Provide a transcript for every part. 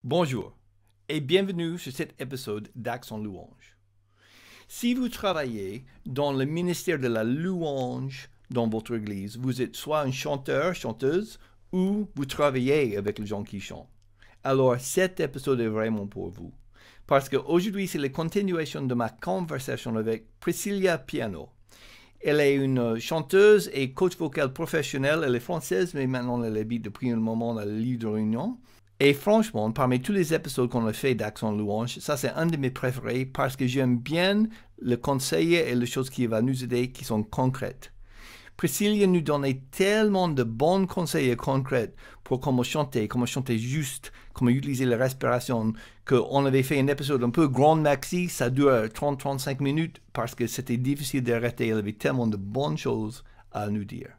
Bonjour et bienvenue sur cet épisode d'Accent Louange. Si vous travaillez dans le ministère de la louange dans votre église, vous êtes soit un chanteur, chanteuse, ou vous travaillez avec les gens qui chantent. Alors cet épisode est vraiment pour vous. Parce qu'aujourd'hui, c'est la continuation de ma conversation avec Priscilla Piano. Elle est une chanteuse et coach vocal professionnelle. Elle est française, mais maintenant elle habite depuis un moment à l'île de Réunion. Et franchement, parmi tous les épisodes qu'on a fait d'Accent Louange, ça c'est un de mes préférés parce que j'aime bien le conseil et les choses qui vont nous aider qui sont concrètes. Priscilla nous donnait tellement de bons conseils concrets pour comment chanter juste, comment utiliser la respiration, qu'on avait fait un épisode un peu grand maxi, ça dure 30-35 minutes parce que c'était difficile d'arrêter, il y avait tellement de bonnes choses à nous dire.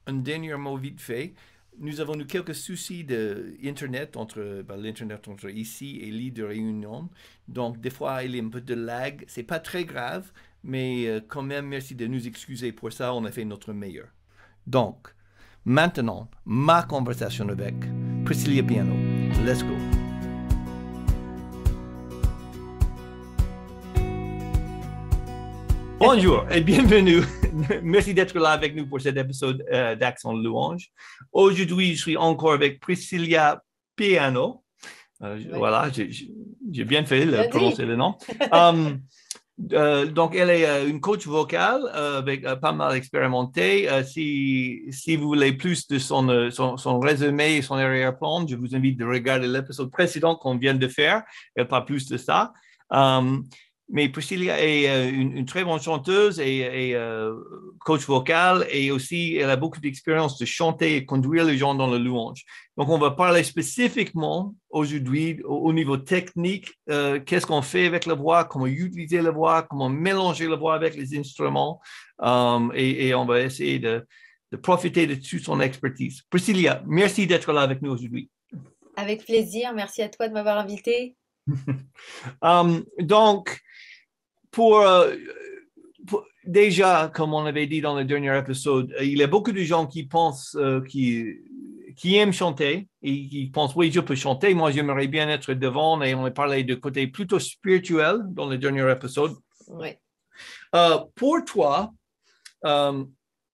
Un dernier mot vite fait. Nous avons eu quelques soucis d'Internet l'Internet entre ici et l'île de Réunion. Donc, des fois, il y a un peu de lag. C'est pas très grave, mais quand même, merci de nous excuser pour ça. On a fait notre meilleur. Donc, maintenant, ma conversation avec Priscilla Piano. Let's go. Bonjour et bienvenue. Merci d'être là avec nous pour cet épisode d'Accent Louange. Aujourd'hui, je suis encore avec Priscilla Piano. Ouais. Voilà, j'ai bien fait de prononcer le nom. Donc, elle est une coach vocale avec pas mal expérimenté. Si vous voulez plus de son résumé et son arrière-plan, je vous invite de regarder l'épisode précédent qu'on vient de faire. Elle parle plus de ça. Mais Priscilla est une très bonne chanteuse et coach vocal et aussi elle a beaucoup d'expérience de chanter et conduire les gens dans la louange. Donc, on va parler spécifiquement aujourd'hui au niveau technique, qu'est-ce qu'on fait avec la voix, comment utiliser la voix, comment mélanger la voix avec les instruments et on va essayer de profiter de toute son expertise. Priscilla, merci d'être là avec nous aujourd'hui. Avec plaisir, merci à toi de m'avoir invité. Donc, déjà, comme on avait dit dans le dernier épisode, il y a beaucoup de gens qui pensent, qui aiment chanter et qui pensent, oui, je peux chanter, moi j'aimerais bien être devant et on a parlé de côté plutôt spirituel dans le dernier épisode. Ouais. Pour toi,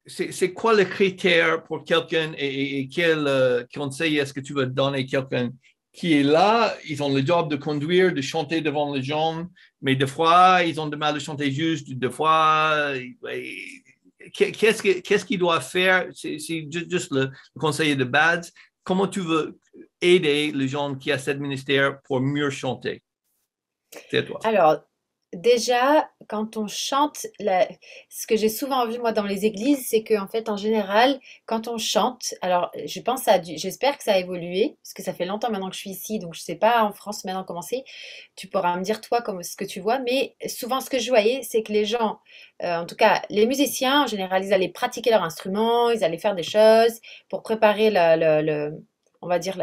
c'est quoi le critère pour quelqu'un et quel conseil est-ce que tu vas donner à quelqu'un qui est là, ils ont le job de conduire, de chanter devant les gens, mais des fois, ils ont du mal de chanter juste, des fois, qu'est-ce qu'il doit faire? C'est juste le conseiller de base. Comment tu veux aider les gens qui ont ce ministère pour mieux chanter? C'est toi. Alors, déjà, quand on chante, ce que j'ai souvent vu moi dans les églises, c'est qu'en fait, en général, quand on chante, alors je pense j'espère que ça a évolué, parce que ça fait longtemps maintenant que je suis ici, donc je sais pas en France maintenant comment c'est. Tu pourras me dire toi comme ce que tu vois, mais souvent ce que je voyais, c'est que les gens, en tout cas les musiciens, en général, ils allaient pratiquer leur instrument, ils allaient faire des choses pour préparer on va dire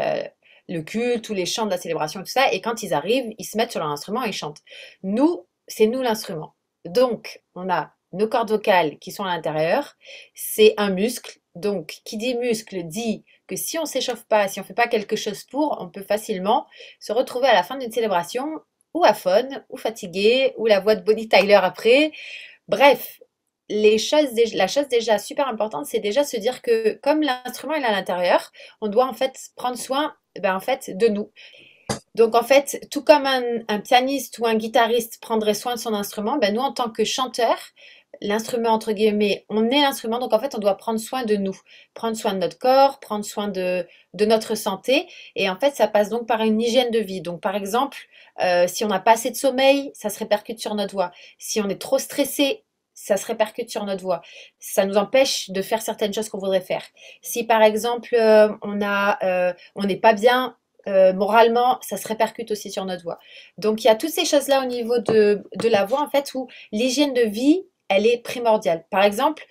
le culte ou les chants de la célébration et tout ça, et quand ils arrivent, ils se mettent sur leur instrument et ils chantent. Nous, c'est nous l'instrument. Donc, on a nos cordes vocales qui sont à l'intérieur, c'est un muscle. Donc, qui dit muscle dit que si on s'échauffe pas, si on fait pas quelque chose pour, on peut facilement se retrouver à la fin d'une célébration ou aphone, ou fatigué, ou la voix de Bonnie Tyler après. Bref, la chose déjà super importante, c'est déjà se dire que comme l'instrument est à l'intérieur, on doit en fait prendre soin en fait, de nous. Donc en fait, tout comme un pianiste ou un guitariste prendrait soin de son instrument, nous en tant que chanteur, l'instrument entre guillemets, on est l'instrument, donc en fait on doit prendre soin de nous, prendre soin de notre corps, prendre soin de notre santé, et en fait ça passe donc par une hygiène de vie. Donc par exemple, si on n'a pas assez de sommeil, ça se répercute sur notre voix. Si on est trop stressé, ça se répercute sur notre voix. Ça nous empêche de faire certaines choses qu'on voudrait faire. Si par exemple on n'est pas bien moralement, ça se répercute aussi sur notre voix. Donc il y a toutes ces choses-là au niveau de la voix en fait où l'hygiène de vie, elle est primordiale. Par exemple,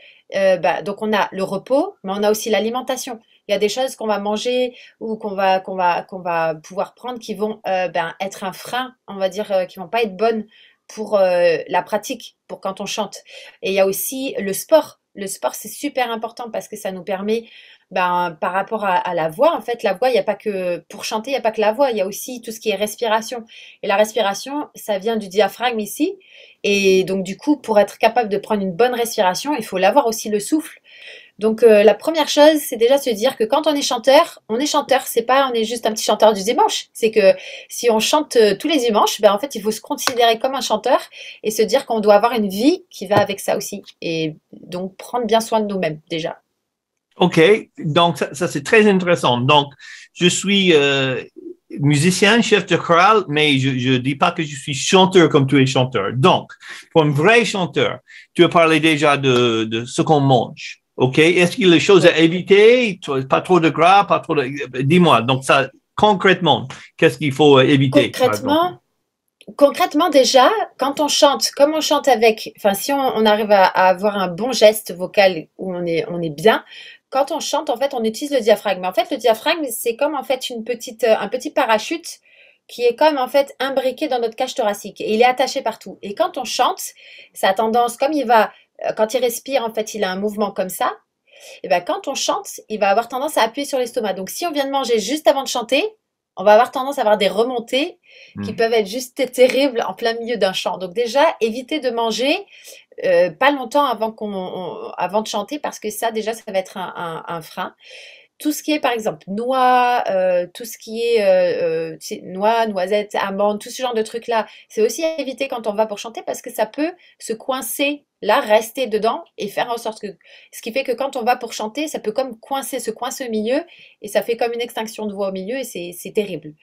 donc on a le repos, mais on a aussi l'alimentation. Il y a des choses qu'on va manger ou qu'on va pouvoir prendre qui vont être un frein, on va dire, qui vont pas être bonnes pour la pratique, pour quand on chante. Et il y a aussi le sport. Le sport, c'est super important parce que ça nous permet, ben, par rapport à la voix, en fait, la voix, il n'y a pas que, pour chanter, il n'y a pas que la voix, il y a aussi tout ce qui est respiration. Et la respiration, ça vient du diaphragme ici. Et donc, du coup, pour être capable de prendre une bonne respiration, il faut l'avoir aussi le souffle. Donc la première chose, c'est déjà se dire que quand on est chanteur, c'est pas on est juste un petit chanteur du dimanche. C'est que si on chante tous les dimanches, ben en fait il faut se considérer comme un chanteur et se dire qu'on doit avoir une vie qui va avec ça aussi. Et donc prendre bien soin de nous-mêmes déjà. OK, donc ça c'est très intéressant. Donc, je suis musicien, chef de chorale, mais je dis pas que je suis chanteur comme tu es chanteur. Donc, pour un vrai chanteur, tu as parlé déjà de ce qu'on mange. OK, est-ce qu'il y a des choses Oui. à éviter? Pas trop de gras, pas trop de... Dis-moi, donc ça, concrètement, qu'est-ce qu'il faut éviter, par exemple? Concrètement, concrètement déjà, quand on chante, comme on chante avec, enfin si on arrive à avoir un bon geste vocal où on est bien, quand on chante, en fait, on utilise le diaphragme. Mais en fait, le diaphragme, c'est comme en fait un petit parachute qui est comme en fait imbriqué dans notre cage thoracique et il est attaché partout. Et quand on chante, ça a tendance, comme il va, quand il respire, en fait, il a un mouvement comme ça. Et ben quand on chante, il va avoir tendance à appuyer sur l'estomac. Donc si on vient de manger juste avant de chanter, on va avoir tendance à avoir des remontées qui Hmm. peuvent être juste terribles en plein milieu d'un chant. Donc déjà, évitez de manger pas longtemps avant de chanter parce que ça déjà, ça va être un frein. Tout ce qui est, par exemple, noix, tout ce qui est tu sais, noix, noisettes, amandes, tout ce genre de trucs-là, c'est aussi à éviter quand on va pour chanter parce que ça peut se coincer là, rester dedans et faire en sorte que... Ce qui fait que quand on va pour chanter, ça peut comme coincer, se coincer au milieu et ça fait comme une extinction de voix au milieu et c'est terrible.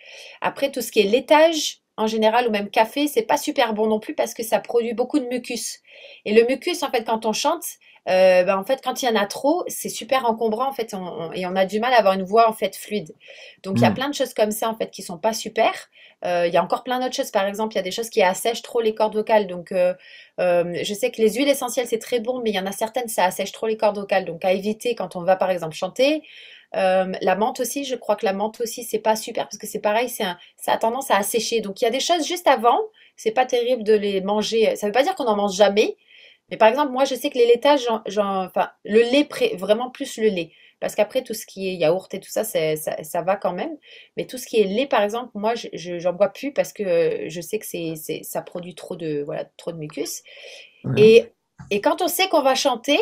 Après, tout ce qui est laitage, en général, ou même café, c'est pas super bon non plus parce que ça produit beaucoup de mucus. Et le mucus, en fait, quand on chante, ben, en fait, quand il y en a trop, c'est super encombrant en fait, et on a du mal à avoir une voix en fait fluide. Donc il y a Hmm. plein de choses comme ça en fait qui sont pas super. Il y a encore plein d'autres choses. Par exemple, il y a des choses qui assèchent trop les cordes vocales. Donc je sais que les huiles essentielles c'est très bon, mais il y en a certaines ça assèche trop les cordes vocales. Donc à éviter quand on va par exemple chanter. La menthe aussi, je crois que la menthe aussi c'est pas super parce que c'est pareil, ça a tendance à assécher. Donc il y a des choses juste avant. C'est pas terrible de les manger. Ça veut pas dire qu'on en mange jamais. Mais par exemple, moi, je sais que les laitages, enfin, le lait, vraiment plus le lait. Parce qu'après, tout ce qui est yaourt et tout ça, ça va quand même. Mais tout ce qui est lait, par exemple, moi, j'en bois plus parce que je sais que ça produit voilà, trop de mucus. Ouais. Et, et quand on sait qu'on va chanter,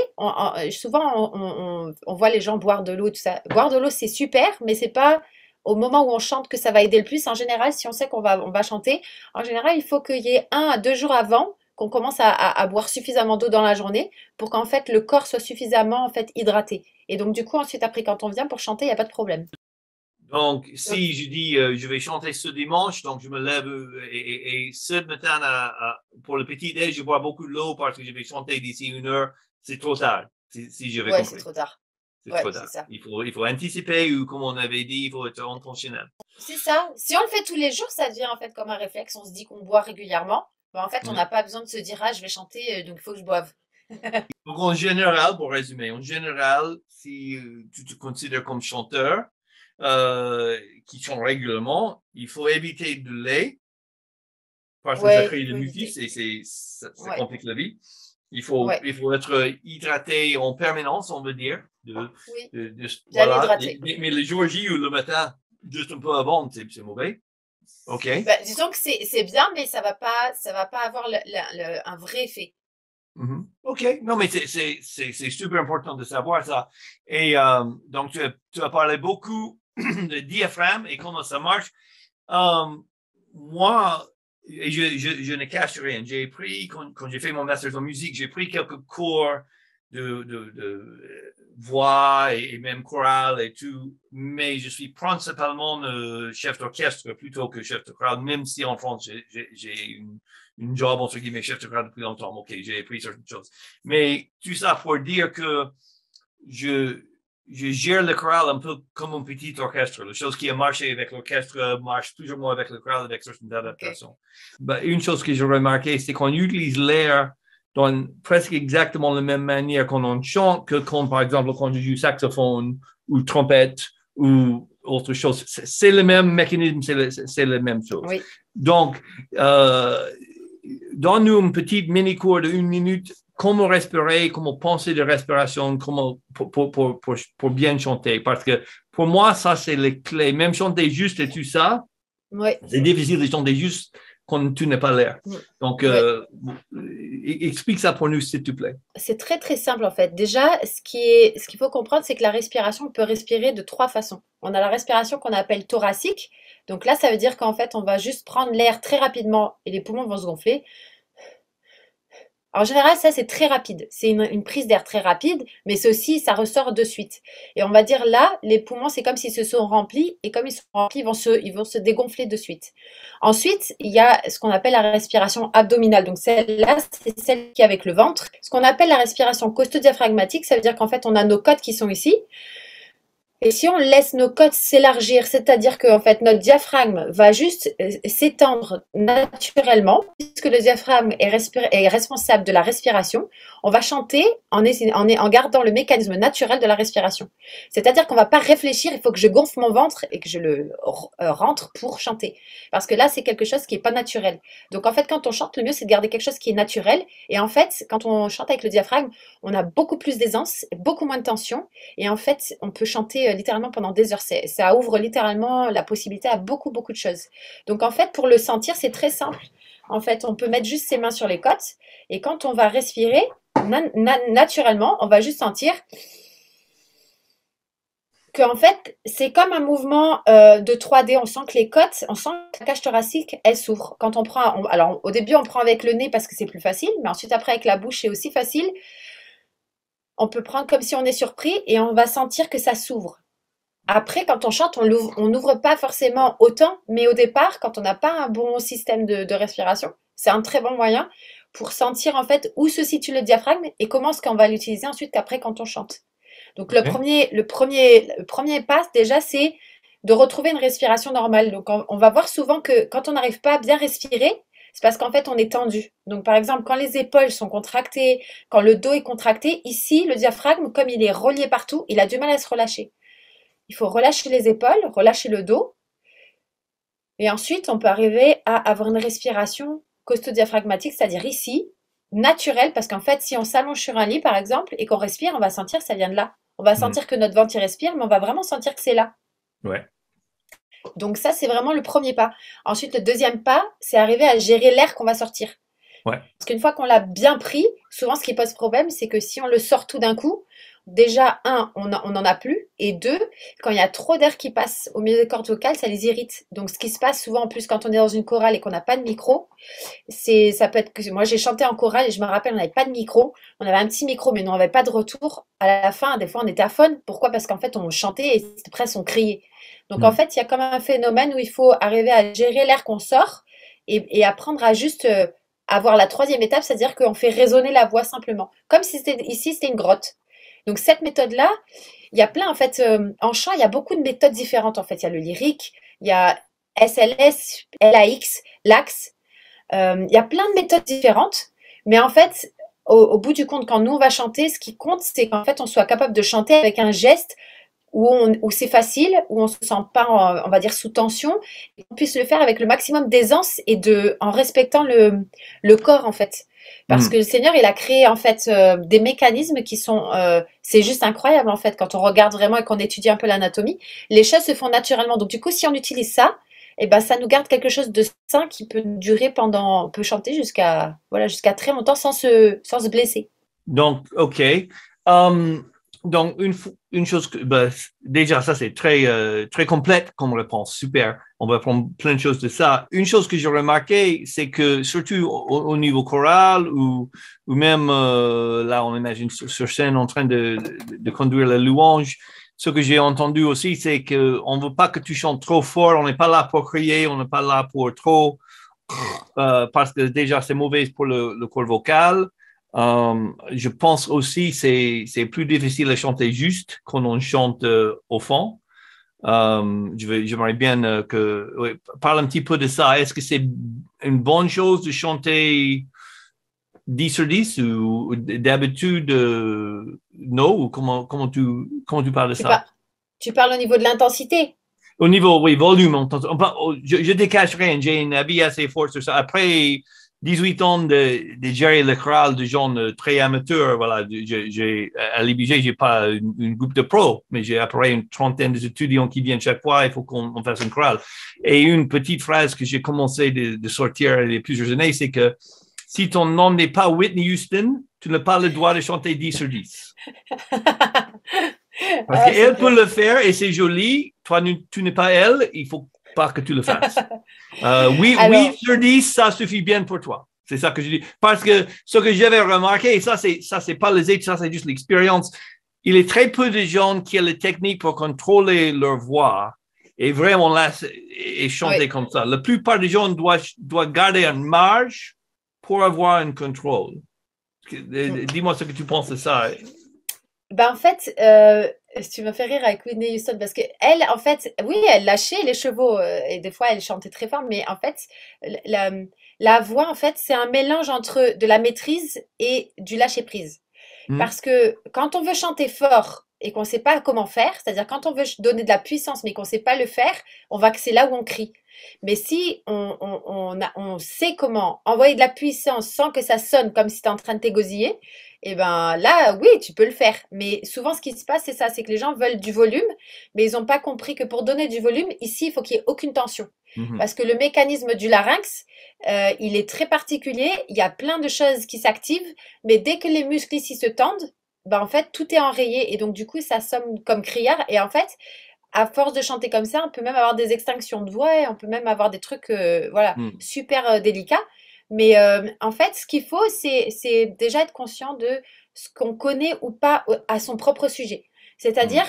souvent, on voit les gens boire de l'eau et tout ça. Boire de l'eau, c'est super, mais c'est pas au moment où on chante que ça va aider le plus. En général, si on sait on va chanter, en général, il faut qu'il y ait 1 à 2 jours avant qu'on commence à boire suffisamment d'eau dans la journée pour qu'en fait le corps soit suffisamment en fait hydraté. Et donc du coup ensuite après quand on vient pour chanter, il n'y a pas de problème. Donc, Donc, si je dis je vais chanter ce dimanche, donc je me lève et ce matin pour le petit déj, je bois beaucoup de l'eau parce que je vais chanter d'ici 1 heure. C'est trop tard, si j'avais ouais, c'est compris. trop tard. C'est Ouais, trop c'est tard. ça. Il faut anticiper ou comme on avait dit, il faut être intentionnel. C'est ça. Si on le fait tous les jours, ça devient en fait comme un réflexe. On se dit qu'on boit régulièrement. Ben, en fait, on Ouais. n'a pas besoin de se dire, ah, je vais chanter, donc il faut que je boive. Donc, en général, pour résumer, en général, si tu te considères comme chanteur euh, qui chante régulièrement, il faut éviter de lait parce que ça Ouais, crée il de faut mucus éviter. et ça Ouais, complique la vie. ouais, Il faut être hydraté en permanence, on veut dire. oui. Bien Voilà. hydraté. Mais le jour J ou le matin, juste un peu avant, c'est mauvais. OK. Ben, disons que c'est bien, mais ça va pas avoir un vrai effet. Mhm. OK. Non, mais c'est super important de savoir ça. Et donc, tu as parlé beaucoup de diaphragme et comment ça marche. Euh, Moi, et je ne cache rien. J'ai pris, quand j'ai fait mon master en musique, j'ai pris quelques cours de voix et même chorale et tout, mais je suis principalement chef d'orchestre plutôt que chef de chorale, même si en France, j'ai une job, entre guillemets, chef de chorale depuis longtemps. OK, j'ai appris certaines choses. Mais tout ça pour dire que je, je gère le chorale un peu comme un petit orchestre. La chose qui a marché avec l'orchestre marche toujours moins avec le chorale avec certaines Ok. adaptations. Ben, une chose que j'ai remarqué, c'est qu'on utilise l'air dans presque exactement la même manière qu'on en chante que quand, par exemple, quand je joue saxophone ou trompette ou autre chose. C'est le même mécanisme, c'est la même chose. Oui. Donc, donne-nous une petite mini-cours de 1 minute comment respirer, comment penser de respiration, comment pour bien chanter. Parce que pour moi, ça, c'est les clés. Même chanter juste et tout ça, Ouais. c'est difficile de chanter juste quand tu n'es pas l'air. Donc, Ouais. explique ça pour nous, s'il te plaît. C'est très très simple en fait. Déjà, ce qu'il faut comprendre, c'est que la respiration, on peut respirer de trois façons. On a la respiration qu'on appelle thoracique. Donc là, ça veut dire qu'en fait, on va juste prendre l'air très rapidement et les poumons vont se gonfler. En général, ça, c'est très rapide. C'est une prise d'air très rapide, mais c'est aussi, ça ressort de suite. Et on va dire là, les poumons, c'est comme s'ils se sont remplis, et comme ils sont remplis, ils vont se dégonfler de suite. Ensuite, il y a ce qu'on appelle la respiration abdominale. Donc celle-là, c'est celle qui est avec le ventre. Ce qu'on appelle la respiration costo-diaphragmatique, ça veut dire qu'en fait, on a nos côtes qui sont ici. Et si on laisse nos côtes s'élargir, c'est-à-dire que en fait notre diaphragme va juste s'étendre naturellement, puisque le diaphragme est responsable de la respiration, on va chanter en gardant le mécanisme naturel de la respiration. C'est-à-dire qu'on ne va pas réfléchir, il faut que je gonfle mon ventre et que je le rentre pour chanter. Parce que là, c'est quelque chose qui n'est pas naturel. Donc en fait, quand on chante, le mieux c'est de garder quelque chose qui est naturel. Et en fait, quand on chante avec le diaphragme, on a beaucoup plus d'aisance, beaucoup moins de tension. Et en fait, on peut chanter littéralement pendant des heures. Ça ouvre littéralement la possibilité à beaucoup, beaucoup de choses. Donc en fait, pour le sentir, c'est très simple. En fait, on peut mettre juste ses mains sur les côtes. Et quand on va respirer, naturellement, on va juste sentir que en fait, c'est comme un mouvement de 3D. On sent que les côtes, on sent que la cage thoracique, elle s'ouvre. Quand on prend, alors au début, on prend avec le nez parce que c'est plus facile, mais ensuite après avec la bouche, c'est aussi facile. On peut prendre comme si on est surpris et on va sentir que ça s'ouvre. Après, quand on chante, on n'ouvre pas forcément autant, mais au départ, quand on n'a pas un bon système de respiration, c'est un très bon moyen pour sentir en fait où se situe le diaphragme et comment est-ce qu'on va l'utiliser ensuite qu'après quand on chante. Donc le premier pas déjà, c'est de retrouver une respiration normale. Donc on va voir souvent que quand on n'arrive pas à bien respirer, c'est parce qu'en fait on est tendu. Donc par exemple, quand les épaules sont contractées, quand le dos est contracté, ici le diaphragme, comme il est relié partout, il a du mal à se relâcher. Il faut relâcher les épaules, relâcher le dos. Et ensuite, on peut arriver à avoir une respiration costo-diaphragmatique, c'est-à-dire ici, naturelle, parce qu'en fait, si on s'allonge sur un lit, par exemple, et qu'on respire, on va sentir que ça vient de là. On va sentir que notre ventre y respire, mais on va vraiment sentir que c'est là. Ouais. Donc ça, c'est vraiment le premier pas. Ensuite, le deuxième pas, c'est arriver à gérer l'air qu'on va sortir. Ouais. Parce qu'une fois qu'on l'a bien pris, souvent, ce qui pose problème, c'est que si on le sort tout d'un coup, déjà, on n'en a plus. Et deux, quand il y a trop d'air qui passe au milieu des cordes vocales, ça les irrite. Donc, ce qui se passe souvent, en plus, quand on est dans une chorale et qu'on n'a pas de micro, ça peut être que moi, j'ai chanté en chorale et je me rappelle, on n'avait pas de micro. On avait un petit micro, mais on n'avait pas de retour. À la fin, des fois, on était aphone. Pourquoi? Parce qu'en fait, on chantait et presque on criait. Donc, en fait, il y a comme un phénomène où il faut arriver à gérer l'air qu'on sort et apprendre à juste avoir la troisième étape, c'est-à-dire qu'on fait résonner la voix simplement. Comme si ici, c'était une grotte. Donc cette méthode-là, il y a plein, en fait, en chant, il y a beaucoup de méthodes différentes, en fait. Il y a le lyrique, il y a SLS, LAX, l'AX. Il y a plein de méthodes différentes, mais en fait, au bout du compte, quand nous, on va chanter, ce qui compte, c'est qu'en fait, on soit capable de chanter avec un geste où c'est facile, où on ne se sent pas, on va dire, sous tension, et qu'on puisse le faire avec le maximum d'aisance et en respectant le corps, en fait. Parce que le Seigneur, il a créé, en fait, des mécanismes qui sont... c'est juste incroyable, en fait, quand on regarde vraiment et qu'on étudie un peu l'anatomie. Les choses se font naturellement. Donc, du coup, si on utilise ça, eh ben, ça nous garde quelque chose de sain qui peut durer on peut chanter jusqu'à très longtemps sans se blesser. Donc, OK. Donc, une chose déjà, ça, c'est très complète comme réponse. Super. On va prendre plein de choses de ça. Une chose que j'ai remarqué, c'est que surtout au niveau choral ou même là, on imagine sur scène en train de conduire la louange, ce que j'ai entendu aussi, c'est qu'on ne veut pas que tu chantes trop fort. On n'est pas là pour crier, on n'est pas là pour trop, parce que déjà, c'est mauvais pour le corps vocal. Je pense aussi que c'est plus difficile à chanter juste quand on chante au fond. J'aimerais bien parle un petit peu de ça. Est-ce que c'est une bonne chose de chanter 10 sur 10 ou d'habitude non? Ou comment tu parles de ça? Tu parles au niveau de l'intensité? Au niveau, oui, volume. Je décache rien. J'ai une avis assez fort sur ça. Après, 18 ans de gérer le chorale de gens très amateurs. Voilà, à l'IBG, j'ai pas une groupe de pros, mais j'ai à peu près une trentaine d'étudiants qui viennent chaque fois. Il faut qu'on fasse une chorale. Et une petite phrase que j'ai commencé de sortir il y a plusieurs années, c'est que si ton nom n'est pas Whitney Houston, tu n'as pas le droit de chanter 10 sur 10. Parce Ah, c'est qu'elle clair. peut le faire et c'est joli. Toi, tu n'es pas elle. Il faut pas que tu le fasses. Oui, Alors, 8 sur 10, ça suffit bien pour toi. C'est ça que je dis. Parce que ce que j'avais remarqué, et ça, c'est pas les études, ça, c'est juste l'expérience. Il y a très peu de gens qui ont la technique pour contrôler leur voix et vraiment là, et chanter oui. comme ça. La plupart des gens doivent garder une marge pour avoir un contrôle. Dis-moi ce que tu penses de ça. Ben, en fait, tu me fais rire avec Whitney Houston parce que elle, en fait, oui, elle lâchait les chevaux et des fois elle chantait très fort, mais en fait, la, la voix, en fait, c'est un mélange entre de la maîtrise et du lâcher prise. Hmm? Parce que quand on veut chanter fort et qu'on ne sait pas comment faire, c'est-à-dire quand on veut donner de la puissance mais qu'on ne sait pas le faire, on va que c'est là où on crie. Mais si on sait comment envoyer de la puissance sans que ça sonne comme si tu es en train de t'égosiller, et ben là, oui, tu peux le faire. Mais souvent, ce qui se passe, c'est ça, c'est que les gens veulent du volume, mais ils n'ont pas compris que pour donner du volume, ici, il faut qu'il n'y ait aucune tension. Mhm. Parce que le mécanisme du larynx, il est très particulier. Il y a plein de choses qui s'activent, mais dès que les muscles ici se tendent, ben en fait, tout est enrayé. Et donc, du coup, ça sonne comme criard. Et en fait, à force de chanter comme ça, on peut même avoir des extinctions de voix, et on peut même avoir des trucs voilà, Hmm. super délicats. Mais en fait, ce qu'il faut, c'est déjà être conscient de ce qu'on connaît ou pas à son propre sujet. Hmm. C'est-à-dire,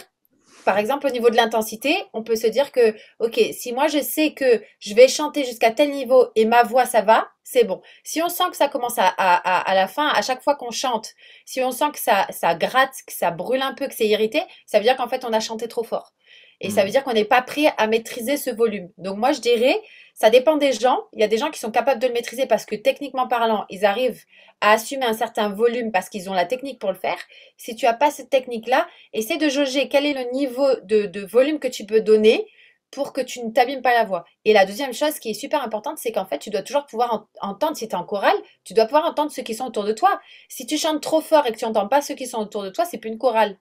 par exemple, au niveau de l'intensité, on peut se dire que, ok, si moi je sais que je vais chanter jusqu'à tel niveau et ma voix ça va, c'est bon. Si on sent que ça commence à la fin, à chaque fois qu'on chante, si on sent que ça gratte, que ça brûle un peu, que c'est irrité, ça veut dire qu'en fait on a chanté trop fort. Et ça veut Hmm. dire qu'on n'est pas prêt à maîtriser ce volume. Donc moi je dirais, ça dépend des gens. Il y a des gens qui sont capables de le maîtriser parce que techniquement parlant, ils arrivent à assumer un certain volume parce qu'ils ont la technique pour le faire. Si tu n'as pas cette technique-là, essaie de jauger quel est le niveau de volume que tu peux donner pour que tu ne t'abîmes pas la voix. Et la deuxième chose qui est super importante, c'est qu'en fait, tu dois toujours pouvoir entendre, si tu es en chorale, tu dois pouvoir entendre ceux qui sont autour de toi. Si tu chantes trop fort et que tu n'entends pas ceux qui sont autour de toi, c'est plus une chorale.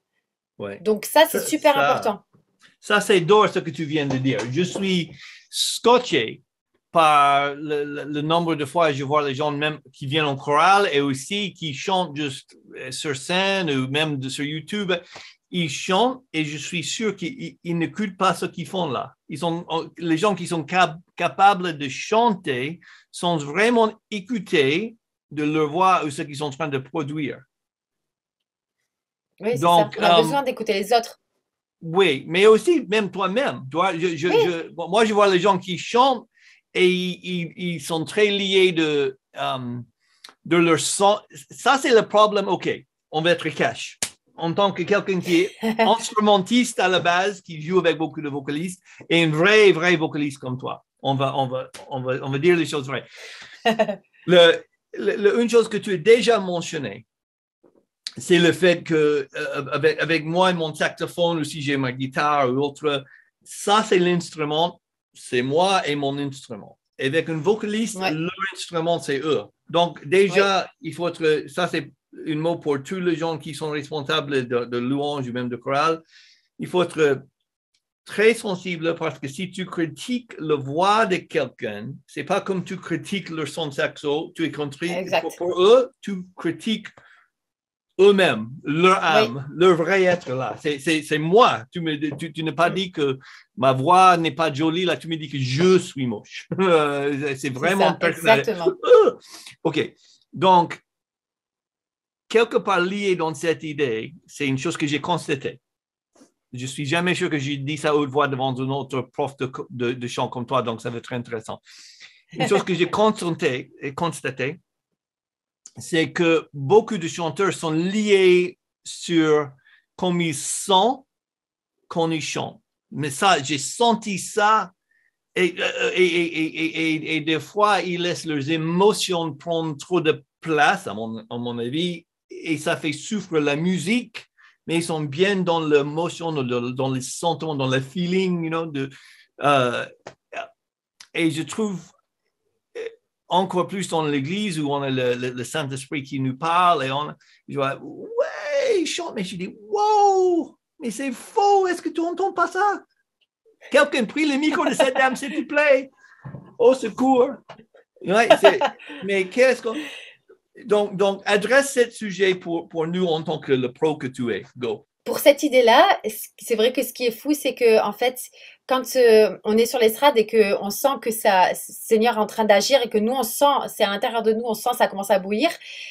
Ouais. Donc ça, c'est Ça, super ça, important. Ça, c'est d'or ce que tu viens de dire. Je suis scotché par le nombre de fois que je vois les gens même qui viennent en chorale et aussi qui chantent juste sur scène ou même sur YouTube. Ils chantent et je suis sûr qu'ils n'écoutent pas ce qu'ils font là. Les gens qui sont capables de chanter sont vraiment écoutés de leur voix ou ce qu'ils sont en train de produire. Oui, c'est ça. Donc, On a besoin d'écouter les autres. oui, mais aussi même toi-même. Oui, Moi, je vois les gens qui chantent et ils sont très liés de leur son. Ça, c'est le problème. OK, on va être cash. En tant que quelqu'un qui est instrumentiste à la base, qui joue avec beaucoup de vocalistes, et un vrai vocaliste comme toi. On va dire les choses vraies. Le, une chose que tu as déjà mentionnée, c'est le fait que avec moi et mon saxophone, ou si j'ai ma guitare ou autre, ça c'est l'instrument, c'est moi et mon instrument. Et avec un vocaliste, ouais, leur instrument, c'est eux. Donc oui, déjà, il faut être, ça c'est un mot pour tous les gens qui sont responsables de louange ou même de chorale. Il faut être très sensible parce que si tu critiques la voix de quelqu'un, c'est pas comme tu critiques leur son saxo, tu es exact. pour eux, tu critiques eux-mêmes, leur Oui, âme, leur vrai être là. C'est moi. Tu n'as pas mm, dit que ma voix n'est pas jolie, là, tu me dis que je suis moche. C'est c'est vraiment ça, personnel. exactement. OK. Donc, quelque part lié dans cette idée, c'est une chose que j'ai constatée. Je suis jamais sûr que j'ai dit ça haute voix devant un autre prof de chant comme toi, donc ça va être très intéressant. Une chose que j'ai constatée, c'est que beaucoup de chanteurs sont liés sur comme ils sont quand ils chantent. Mais ça, j'ai senti ça et des fois, ils laissent leurs émotions prendre trop de place, à mon avis, et ça fait souffrir la musique, mais ils sont bien dans l'émotion, dans les sentiments, dans le feeling, euh, et je trouve encore plus dans l'église où on a le Saint-Esprit qui nous parle et je vois, ouais, il chante, mais je dis, wow, mais c'est faux, est-ce que tu n'entends pas ça? Quelqu'un prie le micro de cette dame, s'il te plaît. Au secours. Ouais, mais qu'est-ce qu'on... Donc, adresse ce sujet pour nous en tant que le pro que tu es. Go. Pour cette idée-là, c'est vrai que ce qui est fou, c'est que en fait, quand on est sur l'estrade et que on sent que ça, Seigneur est en train d'agir et que nous on sent, c'est à l'intérieur de nous, on sent ça commence à bouillir.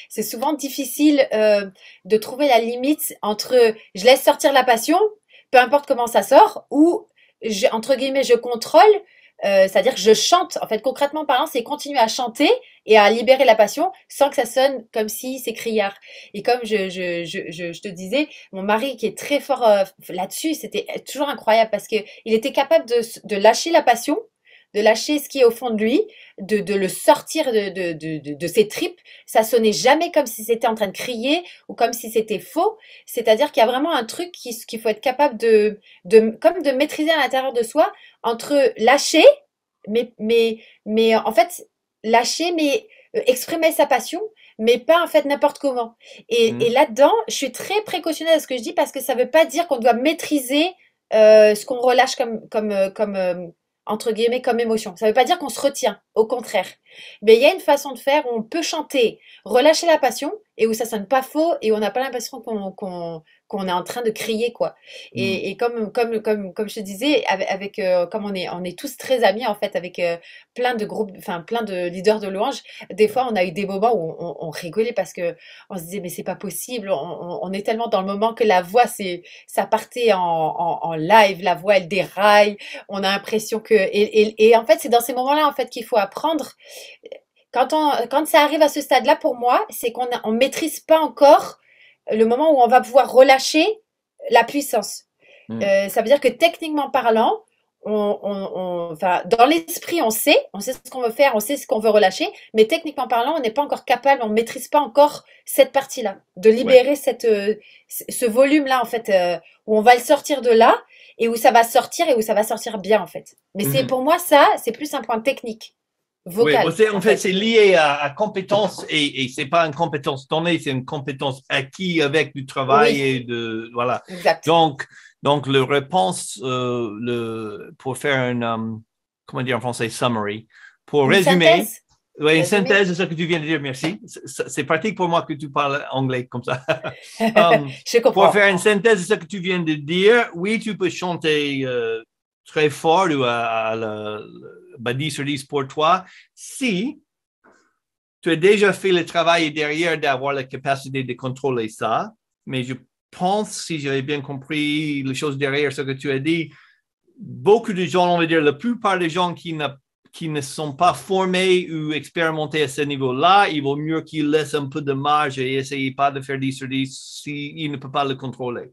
C'est souvent difficile de trouver la limite entre je laisse sortir la passion, peu importe comment ça sort, ou entre guillemets je contrôle. C'est-à-dire que je chante, en fait, concrètement parlant, c'est continuer à chanter et à libérer la passion sans que ça sonne comme si c'est criard. Et comme je te disais, mon mari qui est très fort là-dessus, c'était toujours incroyable parce que il était capable de lâcher la passion, de lâcher ce qui est au fond de lui, de le sortir de ses tripes. Ça sonnait jamais comme si c'était en train de crier ou comme si c'était faux. C'est-à-dire qu'il y a vraiment un truc qu'il faut être capable comme de maîtriser à l'intérieur de soi entre lâcher, mais en fait, lâcher, mais exprimer sa passion, mais pas en fait n'importe comment. Et Mm. là-dedans, je suis très précautionnelle à ce que je dis parce que ça veut pas dire qu'on doit maîtriser ce qu'on relâche comme entre guillemets, comme émotion. Ça veut pas dire qu'on se retient, au contraire. Mais il y a une façon de faire où on peut chanter, relâcher la passion et où ça sonne pas faux et où on n'a pas l'impression qu'on est en train de crier, quoi. Mm. Et comme je te disais, comme on est tous très amis, en fait, avec plein de groupes, enfin, plein de leaders de louanges, des fois, on a eu des moments où on rigolait parce que on se disait, mais c'est pas possible, on est tellement dans le moment que la voix, ça partait en live, la voix, elle déraille, on a l'impression que, et en fait, c'est dans ces moments-là, en fait, qu'il faut apprendre. Quand ça arrive à ce stade-là, pour moi, c'est on maîtrise pas encore le moment où on va pouvoir relâcher la puissance. Mm. Ça veut dire que techniquement parlant, enfin, dans l'esprit, on sait ce qu'on veut faire, on sait ce qu'on veut relâcher, mais techniquement parlant, on n'est pas encore capable, on ne maîtrise pas encore cette partie-là, de Ouais. libérer ce volume-là, en fait, où on va le sortir de là et où ça va sortir et où ça va sortir bien, en fait. Mais c'est Mhm. pour moi, ça, c'est plus un point technique, Oui, bon, vocal, en en fait, fait. c'est lié à compétence et c'est pas une compétence donnée, c'est une compétence acquise avec du travail Oui, et de, voilà. exact. Donc, donc le réponse, pour faire une, comment dire en français, summary, pour Une résumer, synthèse, ouais, une résumé. synthèse de ce que tu viens de dire, merci. C'est pratique pour moi que tu parles anglais comme ça. Um, Je pour comprends. faire une synthèse de ce que tu viens de dire, oui, tu peux chanter très fort ou à la, 10 sur 10 pour toi si tu as déjà fait le travail derrière d'avoir la capacité de contrôler ça. Mais je pense, si j'avais bien compris les choses derrière ce que tu as dit, beaucoup de gens, on va dire la plupart des gens qui ne sont pas formés ou expérimentés à ce niveau-là, il vaut mieux qu'ils laissent un peu de marge et essayent pas de faire 10 sur 10 s'ils ne peuvent pas le contrôler.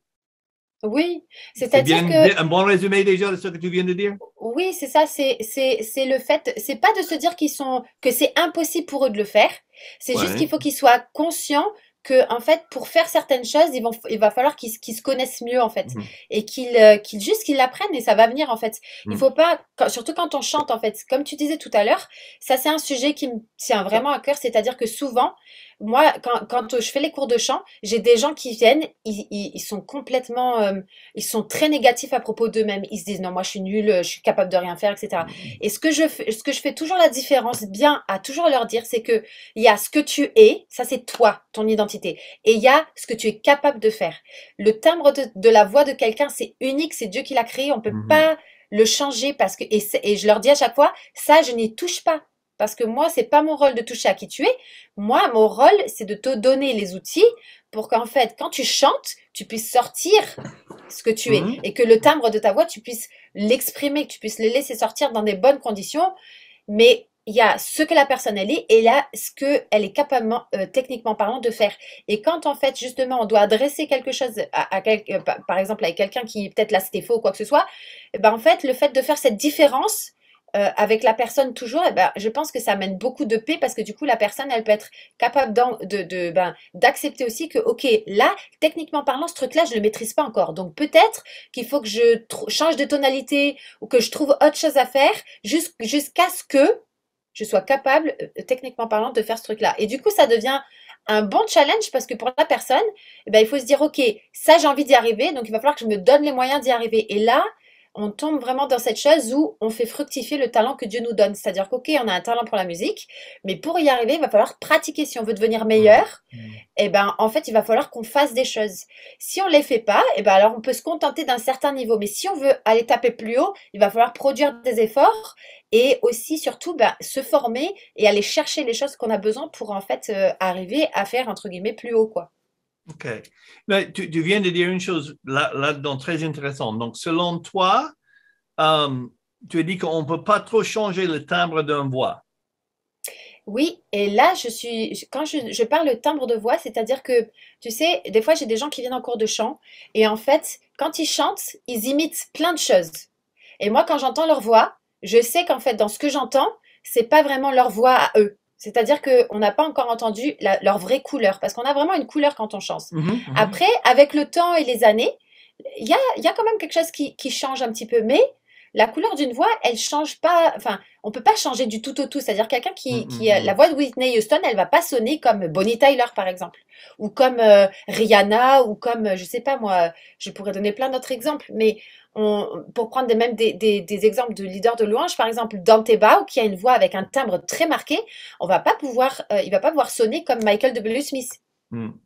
Oui, C'est c'est-à-dire bien que un bon résumé déjà de ce que tu viens de dire? oui, c'est ça, c'est le fait, c'est pas de se dire que c'est impossible pour eux de le faire. C'est juste qu'il Ouais. faut qu'ils soient conscients que, en fait, pour faire certaines choses, il va falloir qu'ils se connaissent mieux, en fait. Mm-hmm. Et qu'ils l'apprennent et ça va venir, en fait. Il faut pas, surtout quand on chante, en fait, comme tu disais tout à l'heure, ça c'est un sujet qui me tient vraiment à cœur. C'est-à-dire que souvent, moi, quand je fais les cours de chant, j'ai des gens qui viennent, ils sont complètement, ils sont très négatifs à propos d'eux-mêmes. Ils se disent non, moi je suis nulle, je suis capable de rien faire, etc. Et ce que je fais toujours la différence, bien à toujours leur dire, c'est que il y a ce que tu es, ça c'est toi, ton identité, et il y a ce que tu es capable de faire. Le timbre de la voix de quelqu'un, c'est unique, c'est Dieu qui l'a créé, on peut Mm-hmm. pas le changer parce que et je leur dis à chaque fois, ça je n'y touche pas. Parce que moi, c'est pas mon rôle de toucher à qui tu es. Moi, mon rôle, c'est de te donner les outils pour qu'en fait, quand tu chantes, tu puisses sortir ce que tu es Mm-hmm. et que le timbre de ta voix, tu puisses l'exprimer, que tu puisses le laisser sortir dans des bonnes conditions. Mais il y a ce que la personne elle est et là ce qu'elle est capable techniquement parlant de faire. Et quand en fait justement on doit adresser quelque chose par exemple avec quelqu'un qui peut-être là c'était faux ou quoi que ce soit, eh ben en fait le fait de faire cette différence avec la personne toujours, eh ben, je pense que ça amène beaucoup de paix parce que du coup la personne elle peut être capable d'accepter aussi que ok là techniquement parlant ce truc là je le maîtrise pas encore donc peut-être qu'il faut que je change de tonalité ou que je trouve autre chose à faire jusqu'à ce que je sois capable, techniquement parlant, de faire ce truc-là. Et du coup, ça devient un bon challenge parce que pour la personne, eh ben, il faut se dire, OK, ça, j'ai envie d'y arriver, donc il va falloir que je me donne les moyens d'y arriver. Et là, on tombe vraiment dans cette chose où on fait fructifier le talent que Dieu nous donne. C'est-à-dire qu'OK, on a un talent pour la musique, mais pour y arriver, il va falloir pratiquer. Si on veut devenir Mm, meilleur, mm. eh ben, en fait, il va falloir qu'on fasse des choses. Si on les fait pas, eh ben, alors on peut se contenter d'un certain niveau. Mais si on veut aller taper plus haut, il va falloir produire des efforts et aussi, surtout, ben, se former et aller chercher les choses qu'on a besoin pour, en fait, arriver à faire, entre guillemets, plus haut, quoi. OK. Mais tu viens de dire une chose là-dedans très intéressante. Donc, selon toi, euh, tu as dit qu'on ne peut pas trop changer le timbre d'une voix. Oui, et là, quand je parle de timbre de voix, c'est-à-dire que, tu sais, des fois, j'ai des gens qui viennent en cours de chant, et en fait, quand ils chantent, ils imitent plein de choses. Et moi, quand j'entends leur voix, je sais qu'en fait, dans ce que j'entends, c'est pas vraiment leur voix à eux. C'est-à-dire qu'on n'a pas encore entendu leur vraie couleur, parce qu'on a vraiment une couleur quand on chante. Mhm, mhm. Après, avec le temps et les années, il y a quand même quelque chose qui change un petit peu, mais la couleur d'une voix, elle change pas. Enfin, on peut pas changer du tout au tout. C'est-à-dire quelqu'un Mm, qui a la mm, voix de Whitney Houston, elle va pas sonner comme Bonnie Tyler par exemple, ou comme Rihanna, ou comme je sais pas moi. Je pourrais donner plein d'autres exemples, mais pour prendre même des exemples de leaders de louange, par exemple Dante Bao, qui a une voix avec un timbre très marqué, il va pas pouvoir sonner comme Michael W. Smith. mm, mm.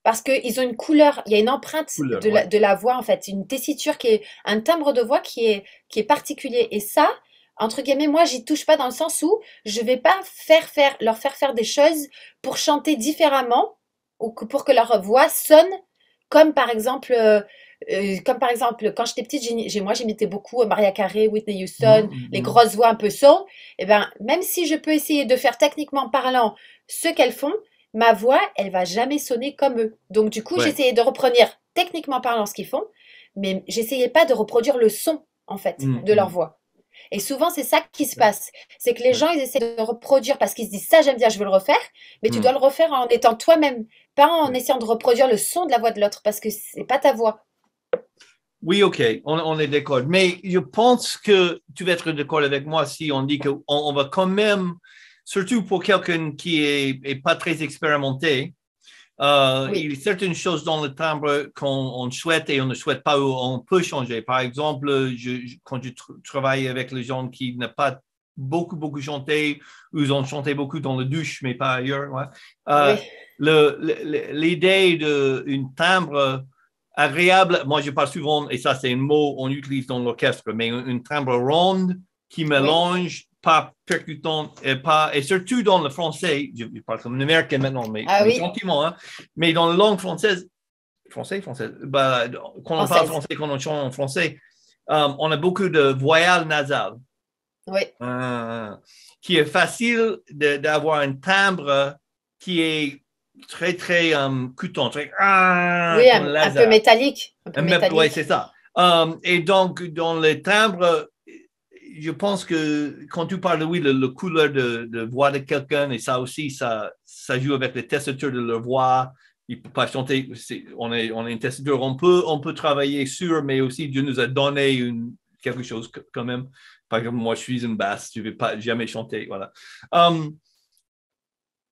Parce qu'ils ont une couleur, il y a une empreinte Couleur, de ouais. la voix, en fait, une tessiture qui est un timbre de voix qui est particulier. Et ça, entre guillemets, moi, j'y touche pas dans le sens où je vais pas leur faire faire des choses pour chanter différemment ou pour que leur voix sonne comme par exemple, quand j'étais petite, moi j'imitais beaucoup Mariah Carey, Whitney Mhm, Houston, les mhm. grosses voix un peu soul. Et ben, même si je peux essayer de faire techniquement parlant ce qu'elles font, ma voix, elle va jamais sonner comme eux. Donc du coup, Ouais. j'essayais de reproduire techniquement parlant ce qu'ils font, mais j'essayais pas de reproduire le son, en fait, Mm, de leur mm. voix. Et souvent, c'est ça qui se passe. C'est que les Ouais. gens, ils essaient de reproduire parce qu'ils se disent ça, j'aime bien, je veux le refaire. Mais tu dois Mm. le refaire en étant toi-même, pas en Ouais. essayant de reproduire le son de la voix de l'autre parce que c'est pas ta voix. Oui, OK, on est d'accord. Mais je pense que tu vas être d'accord avec moi si on dit qu'on va quand même, surtout pour quelqu'un qui est pas très expérimenté, Oui, il y a certaines choses dans le timbre qu'on souhaite et on ne souhaite pas ou on peut changer. Par exemple, quand je travaille avec les gens qui n'ont pas beaucoup chanté, ou ils ont chanté beaucoup dans le douche, mais pas ailleurs, ouais. Euh, oui. L'idée d'une timbre agréable, moi je parle souvent, et ça c'est un mot qu'on utilise dans l'orchestre, mais une timbre ronde qui Oui. mélange, pas percutant, et surtout dans le français, je parle comme un américain maintenant, Ah mais oui, gentiment, hein, mais dans la langue française, français, bah, quand on parle française. français, quand on chante en français, on a beaucoup de voyelles nasales, Oui. euh, qui est facile d'avoir un timbre qui est très coûtant, très Oui, comme un peu laser. métallique. Un peu Oui, c'est métallique. ça. Et donc, dans le timbre, je pense que quand tu parles, oui, le couleur de voix de quelqu'un, et ça aussi, ça joue avec les testateurs de leur voix. Il ne peut pas chanter. On est un testateur, on peut travailler sur, mais aussi Dieu nous a donné quelque chose quand même. Par exemple, moi, je suis une basse, je ne vais pas jamais chanter. Voilà. Um,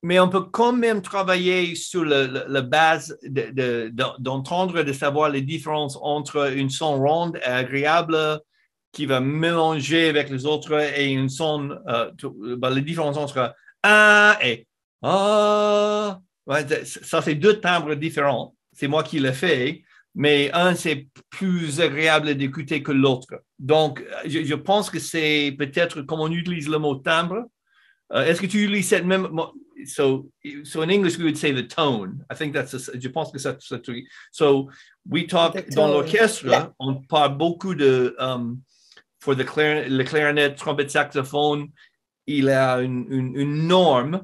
mais on peut quand même travailler sur la base d'entendre, de savoir les différences entre une son ronde et agréable qui va mélanger avec les autres et une son, les différences entre un et ah. Ouais, ça, c'est deux timbres différents. C'est moi qui l'ai fait, mais un, c'est plus agréable d'écouter que l'autre. Donc, je pense que c'est peut-être comme on utilise le mot timbre. Est-ce que tu utilises cette même. So in English, we would say the tone. I think je pense que ça. So we The talk dans tone. l'orchestre, on parle beaucoup de. For le clarinette, trompette, saxophone, il a une norme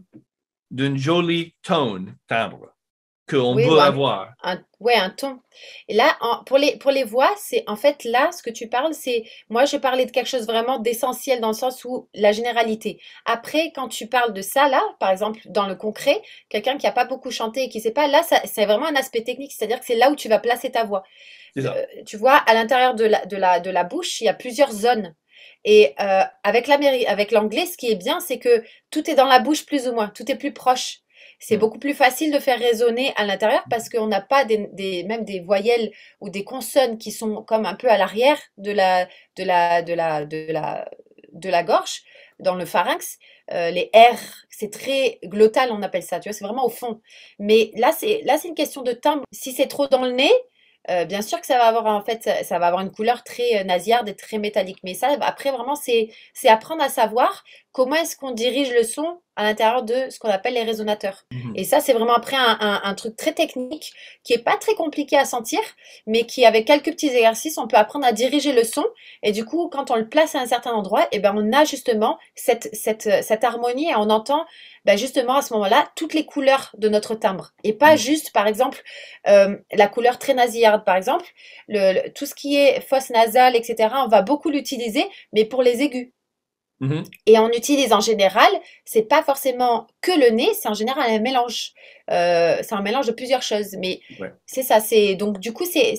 d'une jolie tone, timbre, qu'on Oui, ou veut avoir. ouais, un ton. Et là, pour les voix, c'est en fait là, ce que tu parles, c'est moi je parlais de quelque chose vraiment d'essentiel dans le sens où la généralité. Après, quand tu parles de ça là, par exemple dans le concret, quelqu'un qui a pas beaucoup chanté et qui sait pas, là, c'est vraiment un aspect technique, c'est-à-dire que c'est là où tu vas placer ta voix. C'est ça. Tu vois, à l'intérieur de la bouche, il y a plusieurs zones. Et avec l'anglais, ce qui est bien, c'est que tout est dans la bouche plus ou moins, tout est plus proche. C'est Mm. beaucoup plus facile de faire résonner à l'intérieur parce qu'on n'a pas même des voyelles ou des consonnes qui sont comme un peu à l'arrière de la gorge, dans le pharynx. Les R, c'est très glottal, on appelle ça, tu vois, c'est vraiment au fond. Mais là, c'est une question de timbre. Si c'est trop dans le nez, bien sûr que ça va avoir en fait ça va avoir une couleur très nasillarde et très métallique. Mais ça, après vraiment, c'est apprendre à savoir comment est-ce qu'on dirige le son à l'intérieur de ce qu'on appelle les résonateurs. Mhm. Et ça, c'est vraiment après un truc très technique qui est pas très compliqué à sentir, mais qui avec quelques petits exercices, on peut apprendre à diriger le son. Et du coup, quand on le place à un certain endroit, et ben on a justement cette harmonie et on entend ben justement à ce moment-là toutes les couleurs de notre timbre. Et pas Mm. juste, par exemple, la couleur très nasillarde, par exemple, tout ce qui est fosse nasale, etc., on va beaucoup l'utiliser, mais pour les aigus. Mhm. Et on utilise en général, c'est pas forcément que le nez, c'est en général un mélange. C'est un mélange de plusieurs choses. Mais Ouais. c'est ça, donc du coup, c'est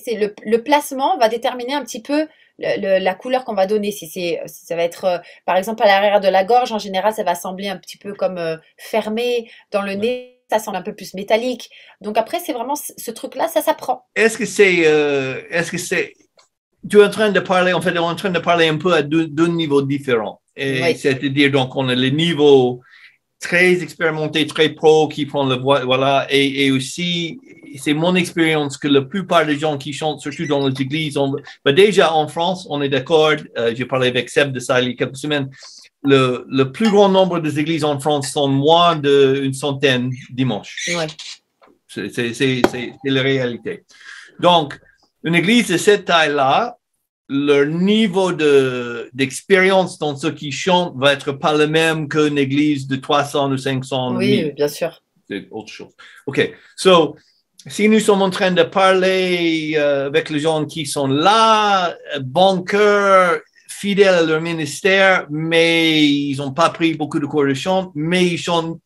le placement va déterminer un petit peu la couleur qu'on va donner. Si ça va être, par exemple, à l'arrière de la gorge, en général, ça va sembler un petit peu comme fermé. Dans le Ouais. nez, ça semble un peu plus métallique. Donc après, c'est vraiment ce truc-là, ça s'apprend. Est-ce que c'est, tu es en train de parler, en fait, on est en train de parler un peu à deux niveaux différents. Et Oui. c'est-à-dire, donc, on a le niveau très expérimenté, très pro qui prend le voix, voilà, et aussi, c'est mon expérience que la plupart des gens qui chantent, surtout dans les églises, ben déjà en France, on est d'accord, j'ai parlé avec Seb de ça il y a quelques semaines, le plus grand nombre des églises en France sont moins d'une centaine dimanche. Ouais. C'est la réalité. Donc, une église de cette taille-là, leur niveau d'expérience dans ce qu'ils chantent va être pas le même qu'une église de 300 ou 500 Oui, 1000. bien sûr. C'est autre chose. OK. So, si nous sommes en train de parler avec les gens qui sont là, bon cœur, fidèles à leur ministère, mais ils n'ont pas pris beaucoup de cours de chant, mais ils chantent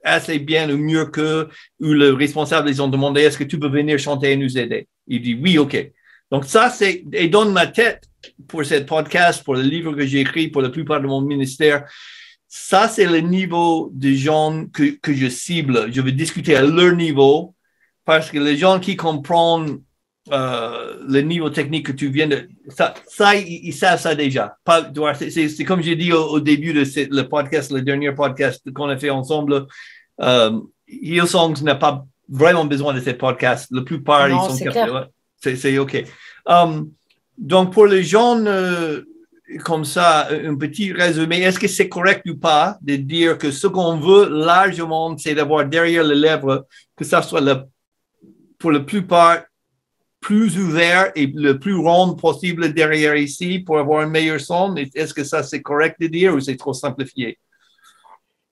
assez bien ou mieux que, ou le responsable, ils ont demandé, est-ce que tu peux venir chanter et nous aider? Il dit, oui, OK. Donc ça, et dans ma tête, pour ce podcast, pour le livre que j'ai écrit, pour la plupart de mon ministère, ça, c'est le niveau de gens que je cible. Je veux discuter à leur niveau parce que les gens qui comprennent le niveau technique que tu viens de... ils savent ça déjà. C'est comme j'ai dit au début de le podcast, le dernier podcast qu'on a fait ensemble, Hillsongs n'a pas vraiment besoin de ce podcast. La plupart, ils Non, sont c'est capables. clair. Ouais, c'est OK. Donc, pour les gens comme ça, un petit résumé, est-ce que c'est correct ou pas de dire que ce qu'on veut largement, c'est d'avoir derrière les lèvres, que ça soit pour la plupart plus ouvert et le plus rond possible derrière ici pour avoir un meilleur son? Est-ce que ça, c'est correct de dire ou c'est trop simplifié?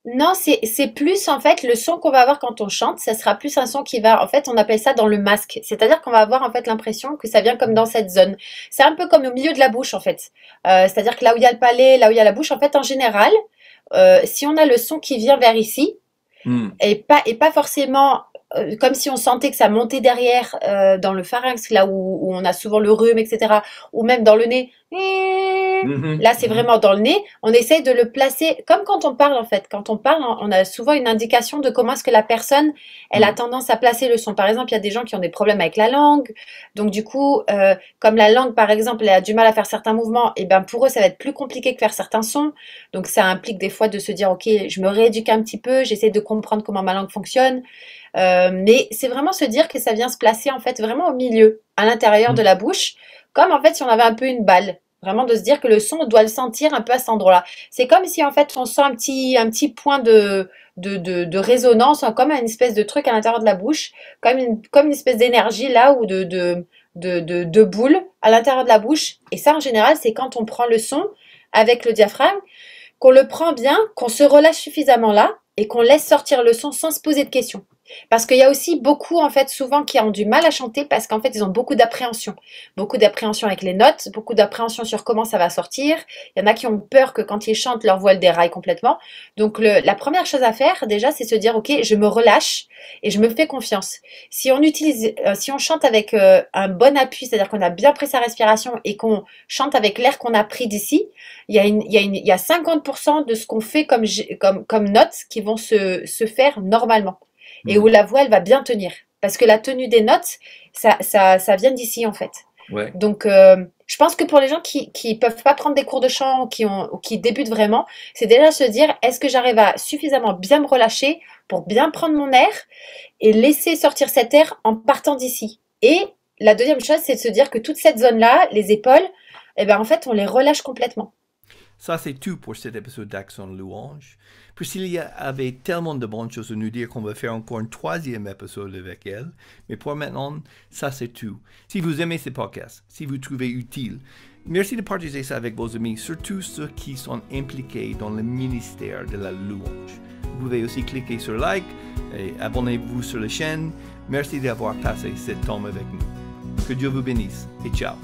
Non, c'est plus en fait le son qu'on va avoir quand on chante, ça sera plus un son qui va, en fait, on appelle ça dans le masque. C'est-à-dire qu'on va avoir en fait l'impression que ça vient comme dans cette zone. C'est un peu comme au milieu de la bouche en fait. C'est-à-dire que là où il y a le palais, là où il y a la bouche, en fait, en général, si on a le son qui vient vers ici, Mm. et pas forcément comme si on sentait que ça montait derrière dans le pharynx, là où on a souvent le rhume, etc. Ou même dans le nez. Mhm. Là, c'est Mhm. vraiment dans le nez. On essaye de le placer comme quand on parle, en fait. Quand on parle, on a souvent une indication de comment est-ce que la personne, elle a Mm. tendance à placer le son. Par exemple, il y a des gens qui ont des problèmes avec la langue. Donc, du coup, comme la langue, par exemple, elle a du mal à faire certains mouvements, et ben pour eux, ça va être plus compliqué que faire certains sons. Donc, ça implique des fois de se dire, OK, je me rééduque un petit peu, j'essaie de comprendre comment ma langue fonctionne. Mais c'est vraiment se dire que ça vient se placer en fait vraiment au milieu, à l'intérieur de Mm. la bouche, comme en fait si on avait un peu une balle. Vraiment de se dire que le son, on doit le sentir un peu à cet endroit-là. C'est comme si en fait on sent un petit point de résonance, hein, comme une espèce de truc à l'intérieur de la bouche, comme une espèce d'énergie là ou de boule à l'intérieur de la bouche. Et ça en général, c'est quand on prend le son avec le diaphragme, qu'on le prend bien, qu'on se relâche suffisamment là et qu'on laisse sortir le son sans se poser de questions. Parce qu'il y a aussi beaucoup, en fait, souvent qui ont du mal à chanter parce qu'en fait, ils ont beaucoup d'appréhension. Beaucoup d'appréhension avec les notes, beaucoup d'appréhension sur comment ça va sortir. Il y en a qui ont peur que quand ils chantent, leur voix elle déraille complètement. Donc, la première chose à faire, déjà, c'est se dire, OK, je me relâche et je me fais confiance. Si on chante avec un bon appui, c'est-à-dire qu'on a bien pris sa respiration et qu'on chante avec l'air qu'on a pris d'ici, il y a 50% de ce qu'on fait comme notes qui vont se faire normalement et où Mhm. la voix, elle va bien tenir. Parce que la tenue des notes, ça vient d'ici, en fait. Ouais. Donc, je pense que pour les gens qui peuvent pas prendre des cours de chant ou qui débutent vraiment, c'est déjà se dire, est-ce que j'arrive à suffisamment bien me relâcher pour bien prendre mon air et laisser sortir cet air en partant d'ici. Et la deuxième chose, c'est de se dire que toute cette zone-là, les épaules, eh ben, en fait, on les relâche complètement. Ça, c'est tout pour cet épisode d'Accent Louange. Priscilla avait tellement de bonnes choses à nous dire qu'on va faire encore un troisième épisode avec elle. Mais pour maintenant, ça, c'est tout. Si vous aimez ce podcast, si vous trouvez utile, merci de partager ça avec vos amis, surtout ceux qui sont impliqués dans le ministère de la louange. Vous pouvez aussi cliquer sur like et abonnez-vous sur la chaîne. Merci d'avoir passé ce temps avec nous. Que Dieu vous bénisse et ciao.